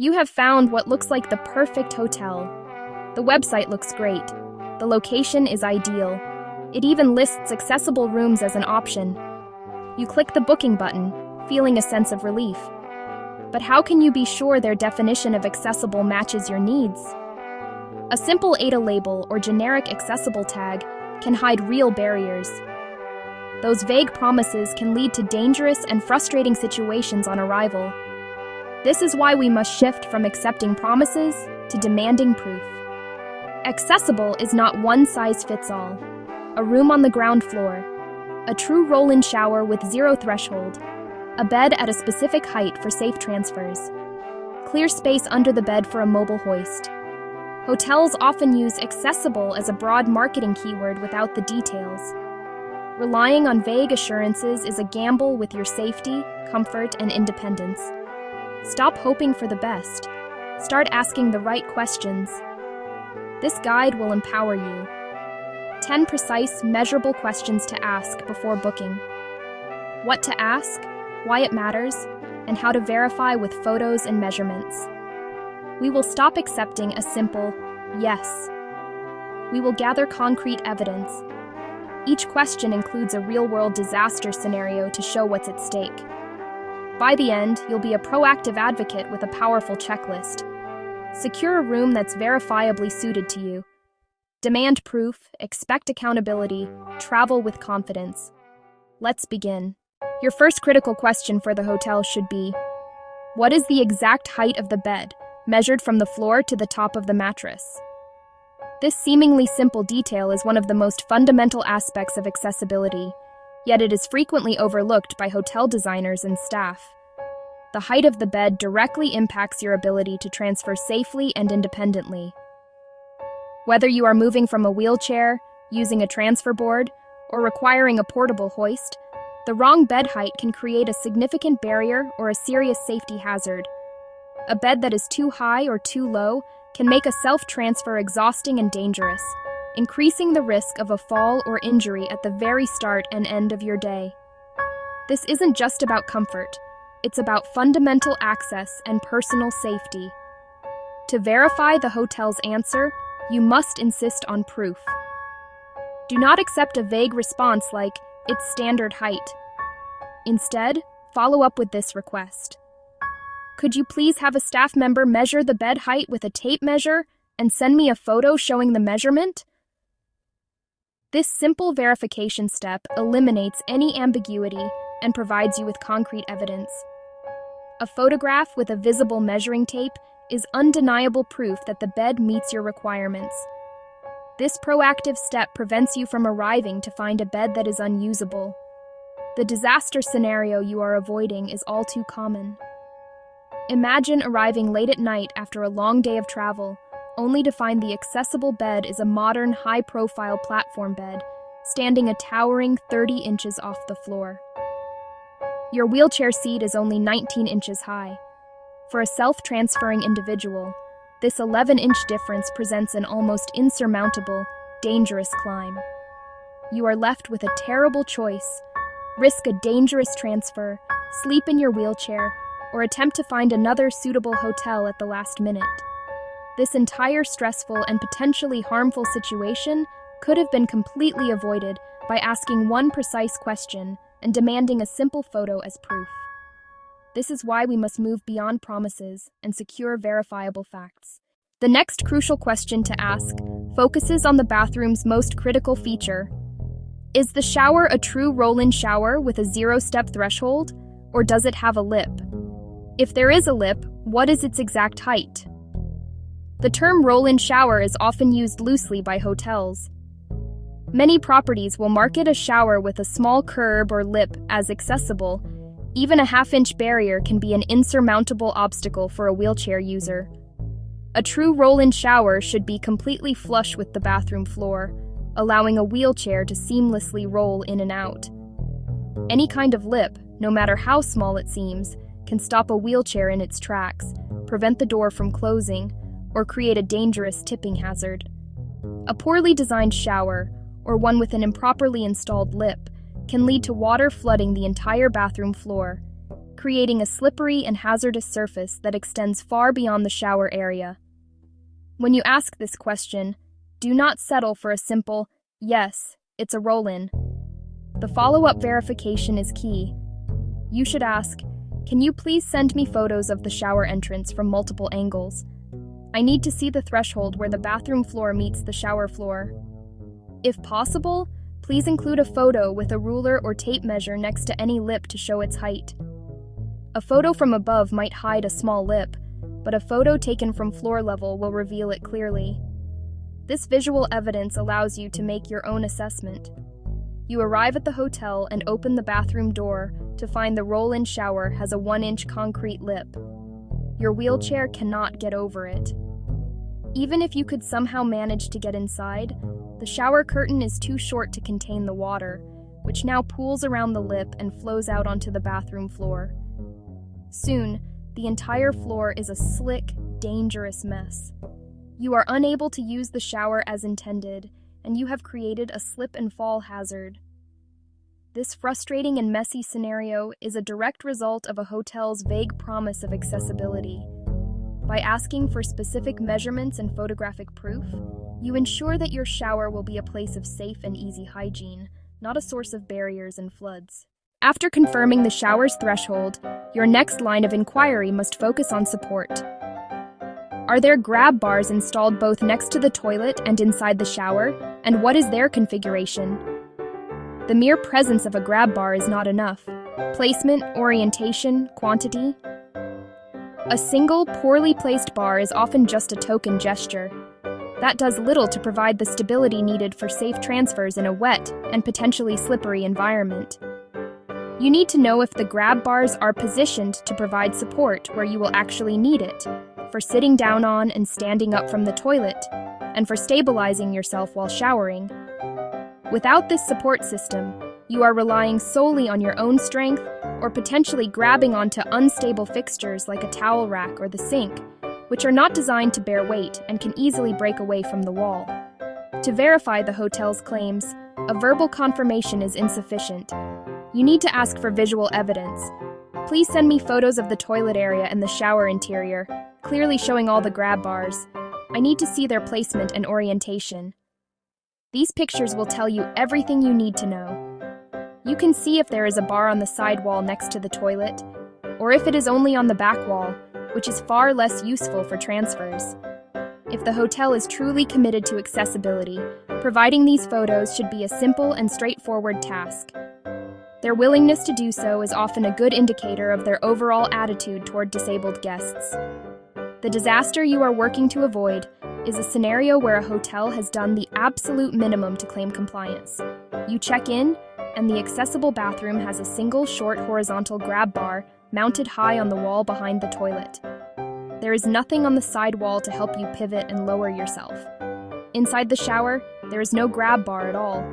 You have found what looks like the perfect hotel. The website looks great. The location is ideal. It even lists accessible rooms as an option. You click the booking button, feeling a sense of relief. But how can you be sure their definition of accessible matches your needs? A simple ADA label or generic accessible tag can hide real barriers. Those vague promises can lead to dangerous and frustrating situations on arrival. This is why we must shift from accepting promises to demanding proof. Accessible is not one size fits all. A room on the ground floor, a true roll-in shower with zero threshold, a bed at a specific height for safe transfers, clear space under the bed for a mobile hoist. Hotels often use accessible as a broad marketing keyword without the details. Relying on vague assurances is a gamble with your safety, comfort, and independence. Stop hoping for the best. Start asking the right questions. This guide will empower you. 10 precise, measurable questions to ask before booking. What to ask, why it matters, and how to verify with photos and measurements. We will stop accepting a simple yes. We will gather concrete evidence. Each question includes a real-world disaster scenario to show what's at stake. By the end, you'll be a proactive advocate with a powerful checklist. Secure a room that's verifiably suited to you. Demand proof, expect accountability, travel with confidence. Let's begin. Your first critical question for the hotel should be, what is the exact height of the bed, measured from the floor to the top of the mattress? This seemingly simple detail is one of the most fundamental aspects of accessibility, yet it is frequently overlooked by hotel designers and staff. The height of the bed directly impacts your ability to transfer safely and independently. Whether you are moving from a wheelchair, using a transfer board, or requiring a portable hoist, the wrong bed height can create a significant barrier or a serious safety hazard. A bed that is too high or too low can make a self-transfer exhausting and dangerous, increasing the risk of a fall or injury at the very start and end of your day. This isn't just about comfort. It's about fundamental access and personal safety. To verify the hotel's answer, you must insist on proof. Do not accept a vague response like, "It's standard height." Instead, follow up with this request. Could you please have a staff member measure the bed height with a tape measure and send me a photo showing the measurement? This simple verification step eliminates any ambiguity and provides you with concrete evidence. A photograph with a visible measuring tape is undeniable proof that the bed meets your requirements. This proactive step prevents you from arriving to find a bed that is unusable. The disaster scenario you are avoiding is all too common. Imagine arriving late at night after a long day of travel, only to find the accessible bed is a modern, high-profile platform bed, standing a towering 30 inches off the floor. Your wheelchair seat is only 19 inches high. For a self-transferring individual, this 11-inch difference presents an almost insurmountable, dangerous climb. You are left with a terrible choice: risk a dangerous transfer, sleep in your wheelchair, or attempt to find another suitable hotel at the last minute. This entire stressful and potentially harmful situation could have been completely avoided by asking one precise question and demanding a simple photo as proof. This is why we must move beyond promises and secure verifiable facts. The next crucial question to ask focuses on the bathroom's most critical feature. Is the shower a true roll-in shower with a zero-step threshold, or does it have a lip? If there is a lip, what is its exact height? The term roll-in shower is often used loosely by hotels. Many properties will market a shower with a small curb or lip as accessible. Even a half-inch barrier can be an insurmountable obstacle for a wheelchair user. A true roll-in shower should be completely flush with the bathroom floor, allowing a wheelchair to seamlessly roll in and out. Any kind of lip, no matter how small it seems, can stop a wheelchair in its tracks, prevent the door from closing, or create a dangerous tipping hazard. A poorly designed shower, or one with an improperly installed lip, can lead to water flooding the entire bathroom floor. creating a slippery and hazardous surface that extends far beyond the shower area. When you ask this question, do not settle for a simple, "Yes, it's a roll-in." The follow-up verification is key. You should ask, "Can you please send me photos of the shower entrance from multiple angles? I need to see the threshold where the bathroom floor meets the shower floor." If possible, please include a photo with a ruler or tape measure next to any lip to show its height. A photo from above might hide a small lip, but a photo taken from floor level will reveal it clearly. This visual evidence allows you to make your own assessment. You arrive at the hotel and open the bathroom door to find the roll-in shower has a 1-inch concrete lip. Your wheelchair cannot get over it. Even if you could somehow manage to get inside, the shower curtain is too short to contain the water, which now pools around the lip and flows out onto the bathroom floor. Soon, the entire floor is a slick, dangerous mess. You are unable to use the shower as intended, and you have created a slip and fall hazard. This frustrating and messy scenario is a direct result of a hotel's vague promise of accessibility. By asking for specific measurements and photographic proof, you ensure that your shower will be a place of safe and easy hygiene, not a source of barriers and floods. After confirming the shower's threshold, your next line of inquiry must focus on support. Are there grab bars installed both next to the toilet and inside the shower, and what is their configuration? The mere presence of a grab bar is not enough. Placement, orientation, quantity. A single, poorly placed bar is often just a token gesture. That does little to provide the stability needed for safe transfers in a wet and potentially slippery environment. You need to know if the grab bars are positioned to provide support where you will actually need it, for sitting down on and standing up from the toilet, and for stabilizing yourself while showering. Without this support system, you are relying solely on your own strength or potentially grabbing onto unstable fixtures like a towel rack or the sink, which are not designed to bear weight and can easily break away from the wall. To verify the hotel's claims, a verbal confirmation is insufficient. You need to ask for visual evidence. Please send me photos of the toilet area and the shower interior, clearly showing all the grab bars. I need to see their placement and orientation. These pictures will tell you everything you need to know. You can see if there is a bar on the side wall next to the toilet, or if it is only on the back wall, which is far less useful for transfers. If the hotel is truly committed to accessibility, providing these photos should be a simple and straightforward task. Their willingness to do so is often a good indicator of their overall attitude toward disabled guests. The disaster you are working to avoid is a scenario where a hotel has done the absolute minimum to claim compliance. You check in, and the accessible bathroom has a single short horizontal grab bar mounted high on the wall behind the toilet. There is nothing on the side wall to help you pivot and lower yourself. Inside the shower, there is no grab bar at all.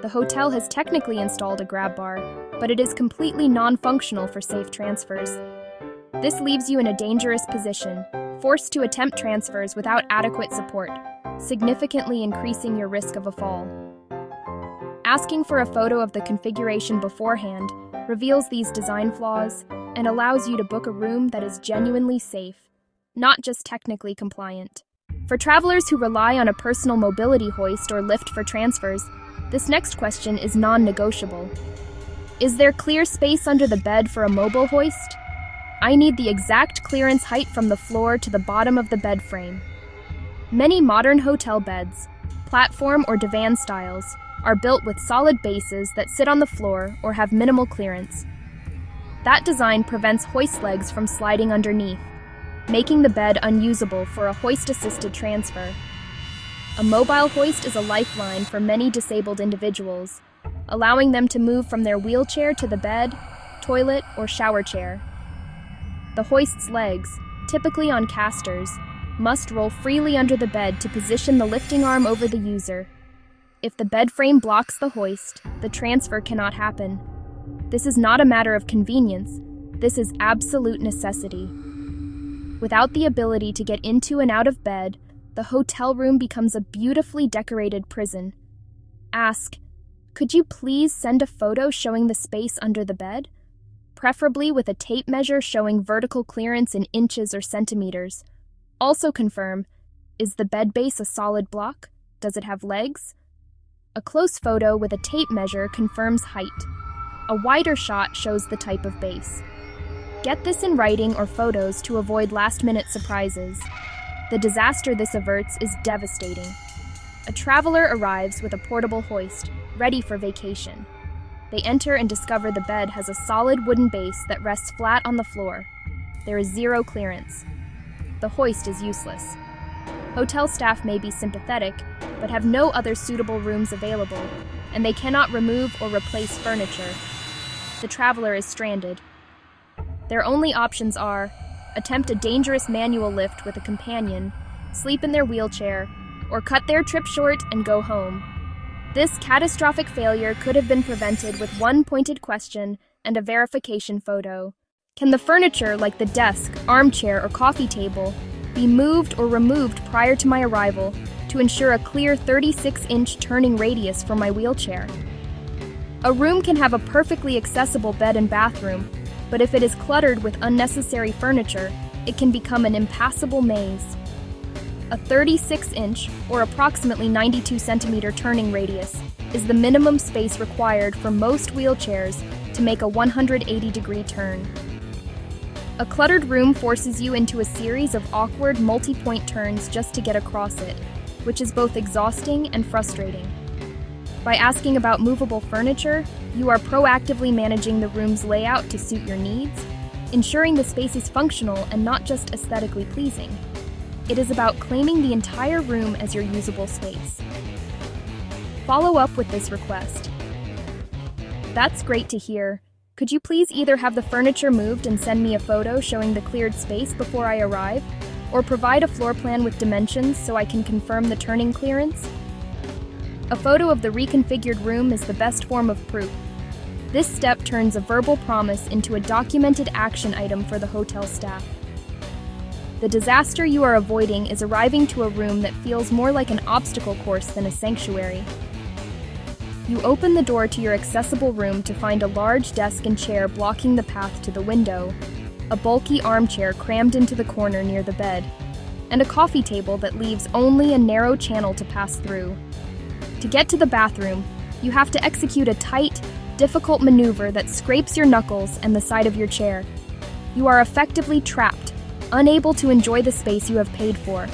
The hotel has technically installed a grab bar, but it is completely non-functional for safe transfers. This leaves you in a dangerous position, forced to attempt transfers without adequate support, significantly increasing your risk of a fall. Asking for a photo of the configuration beforehand reveals these design flaws and allows you to book a room that is genuinely safe, not just technically compliant. For travelers who rely on a personal mobility hoist or lift for transfers, this next question is non-negotiable. Is there clear space under the bed for a mobile hoist? I need the exact clearance height from the floor to the bottom of the bed frame. Many modern hotel beds, platform or divan styles, are built with solid bases that sit on the floor or have minimal clearance. That design prevents hoist legs from sliding underneath, making the bed unusable for a hoist-assisted transfer. A mobile hoist is a lifeline for many disabled individuals, allowing them to move from their wheelchair to the bed, toilet, or shower chair. The hoist's legs, typically on casters, must roll freely under the bed to position the lifting arm over the user. If the bed frame blocks the hoist, the transfer cannot happen. This is not a matter of convenience. This is absolute necessity. Without the ability to get into and out of bed, the hotel room becomes a beautifully decorated prison. Ask, could you please send a photo showing the space under the bed? preferably with a tape measure showing vertical clearance in inches or centimeters. Also confirm, is the bed base a solid block? Does it have legs? A close photo with a tape measure confirms height. A wider shot shows the type of base. Get this in writing or photos to avoid last-minute surprises. The disaster this averts is devastating. A traveler arrives with a portable hoist, ready for vacation. They enter and discover the bed has a solid wooden base that rests flat on the floor. There is zero clearance. The hoist is useless. Hotel staff may be sympathetic, but have no other suitable rooms available, and they cannot remove or replace furniture. The traveler is stranded. Their only options are attempt a dangerous manual lift with a companion, sleep in their wheelchair, or cut their trip short and go home. This catastrophic failure could have been prevented with one pointed question and a verification photo. Can the furniture, like the desk, armchair, or coffee table, be moved or removed prior to my arrival to ensure a clear 36-inch turning radius for my wheelchair? A room can have a perfectly accessible bed and bathroom, but if it is cluttered with unnecessary furniture, it can become an impassable maze. A 36-inch, or approximately 92-centimeter turning radius, is the minimum space required for most wheelchairs to make a 180-degree turn. A cluttered room forces you into a series of awkward multi-point turns just to get across it, which is both exhausting and frustrating. By asking about movable furniture, you are proactively managing the room's layout to suit your needs, ensuring the space is functional and not just aesthetically pleasing. It is about claiming the entire room as your usable space. Follow up with this request. That's great to hear. Could you please either have the furniture moved and send me a photo showing the cleared space before I arrive, or provide a floor plan with dimensions so I can confirm the turning clearance? A photo of the reconfigured room is the best form of proof. This step turns a verbal promise into a documented action item for the hotel staff. The disaster you are avoiding is arriving to a room that feels more like an obstacle course than a sanctuary. You open the door to your accessible room to find a large desk and chair blocking the path to the window, a bulky armchair crammed into the corner near the bed, and a coffee table that leaves only a narrow channel to pass through. To get to the bathroom, you have to execute a tight, difficult maneuver that scrapes your knuckles and the side of your chair. You are effectively trapped, unable to enjoy the space you have paid for.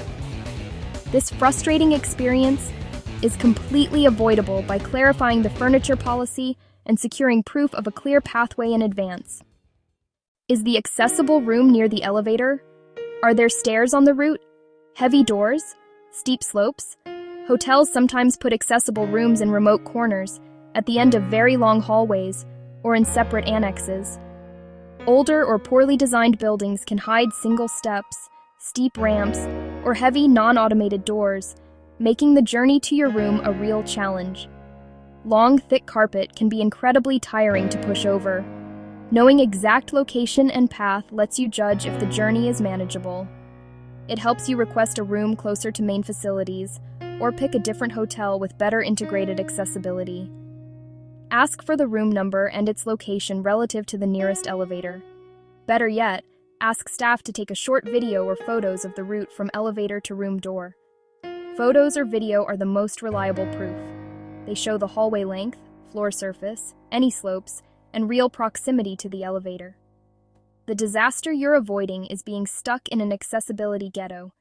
This frustrating experience is completely avoidable by clarifying the furniture policy and securing proof of a clear pathway in advance. Is the accessible room near the elevator? Are there stairs on the route? Heavy doors? Steep slopes? Hotels sometimes put accessible rooms in remote corners, at the end of very long hallways, or in separate annexes. Older or poorly designed buildings can hide single steps, steep ramps, or heavy non-automated doors, making the journey to your room a real challenge. Long, thick carpet can be incredibly tiring to push over. Knowing exact location and path lets you judge if the journey is manageable. It helps you request a room closer to main facilities, or pick a different hotel with better integrated accessibility. Ask for the room number and its location relative to the nearest elevator. Better yet, ask staff to take a short video or photos of the route from elevator to room door. Photos or video are the most reliable proof. They show the hallway length, floor surface, any slopes, and real proximity to the elevator. The disaster you're avoiding is being stuck in an accessibility ghetto.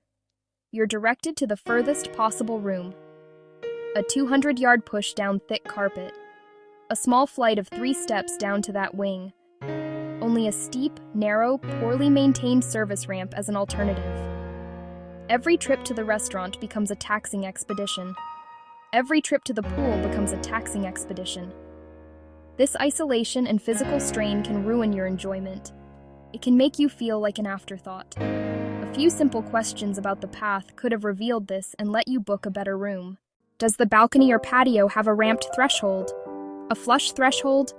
You're directed to the furthest possible room. A 200-yard push down thick carpet. A small flight of 3 steps down to that wing. Only a steep, narrow, poorly maintained service ramp as an alternative. Every trip to the restaurant becomes a taxing expedition. Every trip to the pool becomes a taxing expedition. This isolation and physical strain can ruin your enjoyment. It can make you feel like an afterthought. A few simple questions about the path could have revealed this and let you book a better room. Does the balcony or patio have a ramped threshold? A flush threshold?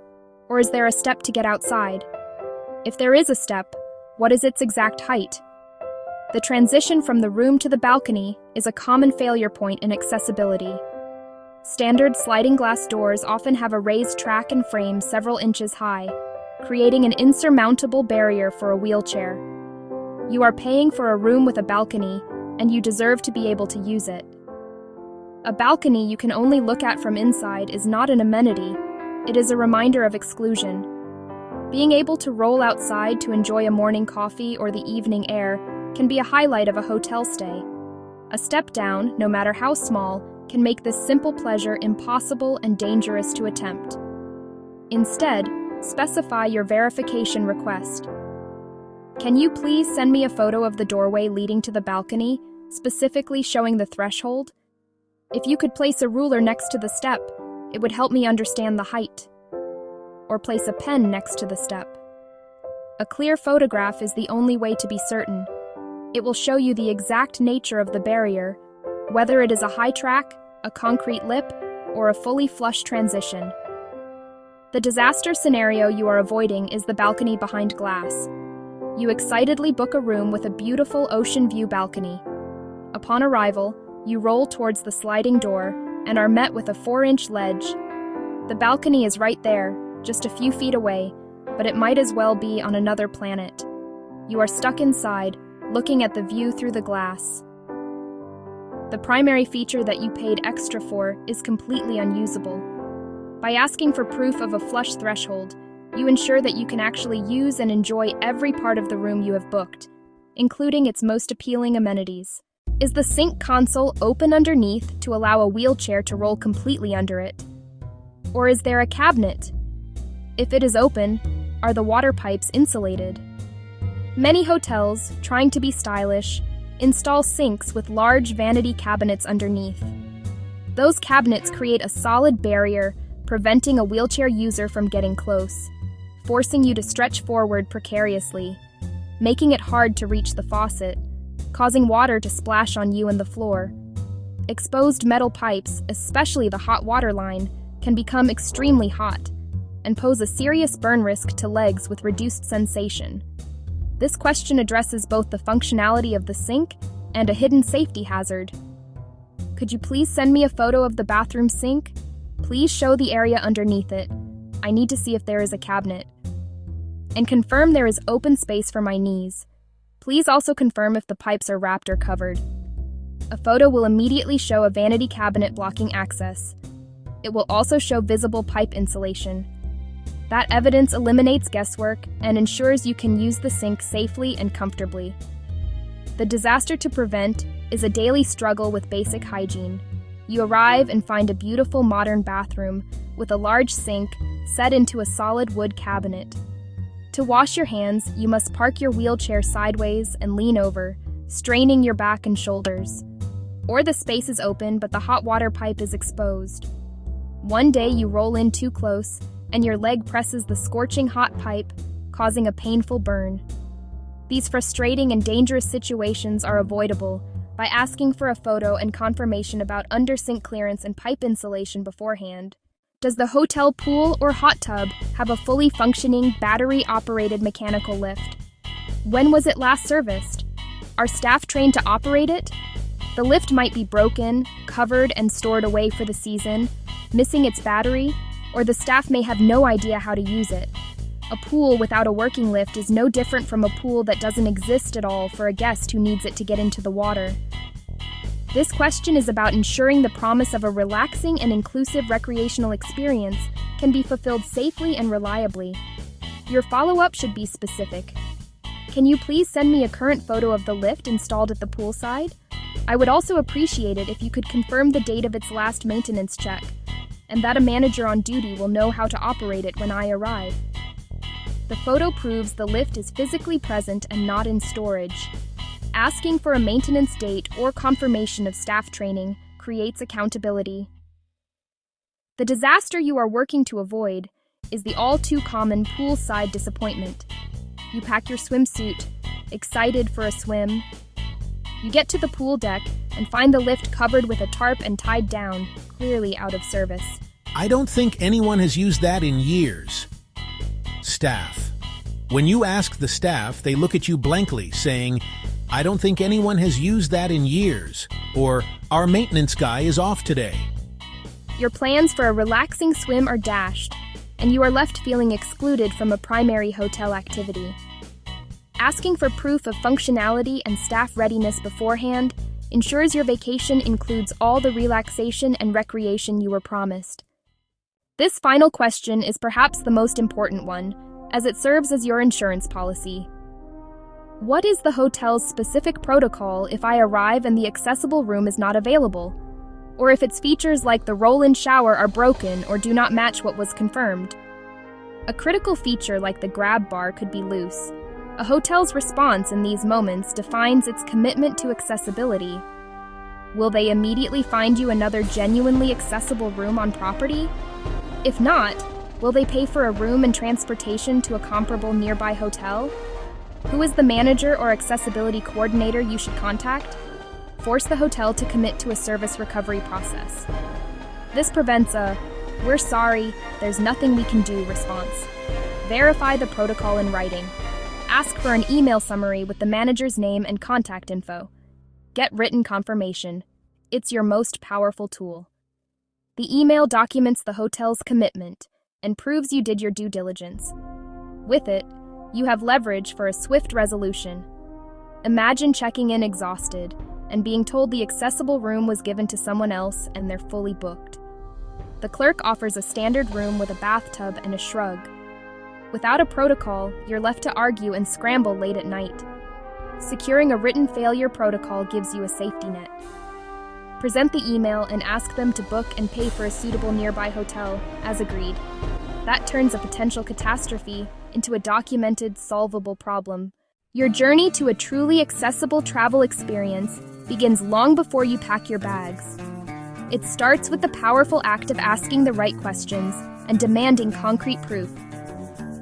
Or is there a step to get outside? If there is a step, what is its exact height? The transition from the room to the balcony is a common failure point in accessibility. Standard sliding glass doors often have a raised track and frame several inches high, creating an insurmountable barrier for a wheelchair. You are paying for a room with a balcony, and you deserve to be able to use it. A balcony you can only look at from inside is not an amenity, it is a reminder of exclusion. Being able to roll outside to enjoy a morning coffee or the evening air can be a highlight of a hotel stay. A step down, no matter how small, can make this simple pleasure impossible and dangerous to attempt. Instead, specify your verification request. Can you please send me a photo of the doorway leading to the balcony, specifically showing the threshold? If you could place a ruler next to the step, it would help me understand the height. Or place a pen next to the step. A clear photograph is the only way to be certain. It will show you the exact nature of the barrier, whether it is a high track, a concrete lip, or a fully flush transition. The disaster scenario you are avoiding is the balcony behind glass. You excitedly book a room with a beautiful ocean view balcony. Upon arrival, you roll towards the sliding door and are met with a 4-inch ledge. The balcony is right there, just a few feet away, but it might as well be on another planet. You are stuck inside, looking at the view through the glass. The primary feature that you paid extra for is completely unusable. By asking for proof of a flush threshold, you ensure that you can actually use and enjoy every part of the room you have booked, including its most appealing amenities. Is the sink console open underneath to allow a wheelchair to roll completely under it? Or is there a cabinet? If it is open, are the water pipes insulated? Many hotels, trying to be stylish, install sinks with large vanity cabinets underneath. Those cabinets create a solid barrier, preventing a wheelchair user from getting close, forcing you to stretch forward precariously, making it hard to reach the faucet, causing water to splash on you and the floor. Exposed metal pipes, especially the hot water line, can become extremely hot and pose a serious burn risk to legs with reduced sensation. This question addresses both the functionality of the sink and a hidden safety hazard. Could you please send me a photo of the bathroom sink? Please show the area underneath it. I need to see if there is a cabinet. And confirm there is open space for my knees. Please also confirm if the pipes are wrapped or covered. A photo will immediately show a vanity cabinet blocking access. It will also show visible pipe insulation. That evidence eliminates guesswork and ensures you can use the sink safely and comfortably. The disaster to prevent is a daily struggle with basic hygiene. You arrive and find a beautiful modern bathroom with a large sink set into a solid wood cabinet. To wash your hands, you must park your wheelchair sideways and lean over, straining your back and shoulders. Or the space is open but the hot water pipe is exposed. One day you roll in too close and your leg presses the scorching hot pipe, causing a painful burn. These frustrating and dangerous situations are avoidable by asking for a photo and confirmation about under-sink clearance and pipe insulation beforehand. Does the hotel pool or hot tub have a fully functioning, battery-operated mechanical lift? When was it last serviced? Are staff trained to operate it? The lift might be broken, covered, and stored away for the season, missing its battery, or the staff may have no idea how to use it. A pool without a working lift is no different from a pool that doesn't exist at all for a guest who needs it to get into the water. This question is about ensuring the promise of a relaxing and inclusive recreational experience can be fulfilled safely and reliably. Your follow-up should be specific. Can you please send me a current photo of the lift installed at the poolside? I would also appreciate it if you could confirm the date of its last maintenance check, and that a manager on duty will know how to operate it when I arrive. The photo proves the lift is physically present and not in storage. Asking for a maintenance date or confirmation of staff training creates accountability. The disaster you are working to avoid is the all-too-common poolside disappointment. You pack your swimsuit, excited for a swim. You get to the pool deck and find the lift covered with a tarp and tied down, clearly out of service. I don't think anyone has used that in years. Staff. When you ask the staff, they look at you blankly, saying, I don't think anyone has used that in years, or our maintenance guy is off today. Your plans for a relaxing swim are dashed. and you are left feeling excluded from a primary hotel activity. Asking for proof of functionality and staff readiness beforehand ensures your vacation includes all the relaxation and recreation you were promised. This final question is perhaps the most important one, as it serves as your insurance policy. What is the hotel's specific protocol if I arrive and the accessible room is not available? Or if its features like the roll-in shower are broken or do not match what was confirmed? A critical feature like the grab bar could be loose. A hotel's response in these moments defines its commitment to accessibility. Will they immediately find you another genuinely accessible room on property? If not, will they pay for a room and transportation to a comparable nearby hotel? Who is the manager or accessibility coordinator you should contact? Force the hotel to commit to a service recovery process. This prevents a "we're sorry, there's nothing we can do" response. Verify the protocol in writing. Ask for an email summary with the manager's name and contact info. Get written confirmation. It's your most powerful tool. The email documents the hotel's commitment and proves you did your due diligence. With it, you have leverage for a swift resolution. Imagine checking in exhausted and being told the accessible room was given to someone else and they're fully booked. The clerk offers a standard room with a bathtub and a shrug. Without a protocol, you're left to argue and scramble late at night. Securing a written failure protocol gives you a safety net. Present the email and ask them to book and pay for a suitable nearby hotel, as agreed. That turns a potential catastrophe into a documented, solvable problem. Your journey to a truly accessible travel experience begins long before you pack your bags. It starts with the powerful act of asking the right questions and demanding concrete proof.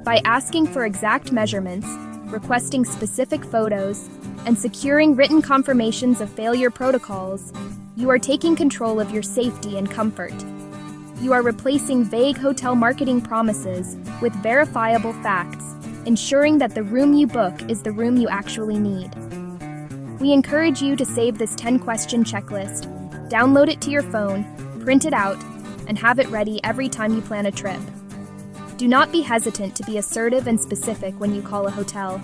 By asking for exact measurements, requesting specific photos, and securing written confirmations of failure protocols, you are taking control of your safety and comfort. You are replacing vague hotel marketing promises with verifiable facts, ensuring that the room you book is the room you actually need. We encourage you to save this 10-question checklist, download it to your phone, print it out, and have it ready every time you plan a trip. Do not be hesitant to be assertive and specific when you call a hotel.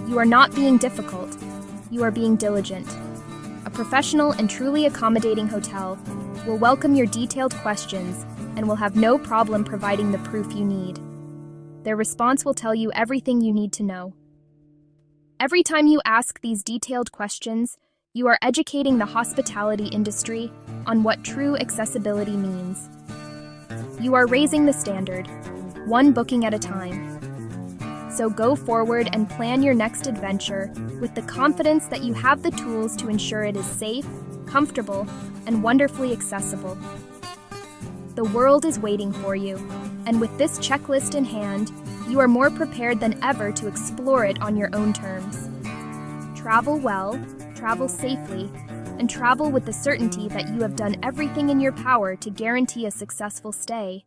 You are not being difficult, you are being diligent. A professional and truly accommodating hotel will welcome your detailed questions and will have no problem providing the proof you need. Their response will tell you everything you need to know. Every time you ask these detailed questions, you are educating the hospitality industry on what true accessibility means. You are raising the standard, one booking at a time. So go forward and plan your next adventure with the confidence that you have the tools to ensure it is safe, comfortable, and wonderfully accessible. The world is waiting for you, and with this checklist in hand, you are more prepared than ever to explore it on your own terms. Travel well, travel safely, and travel with the certainty that you have done everything in your power to guarantee a successful stay.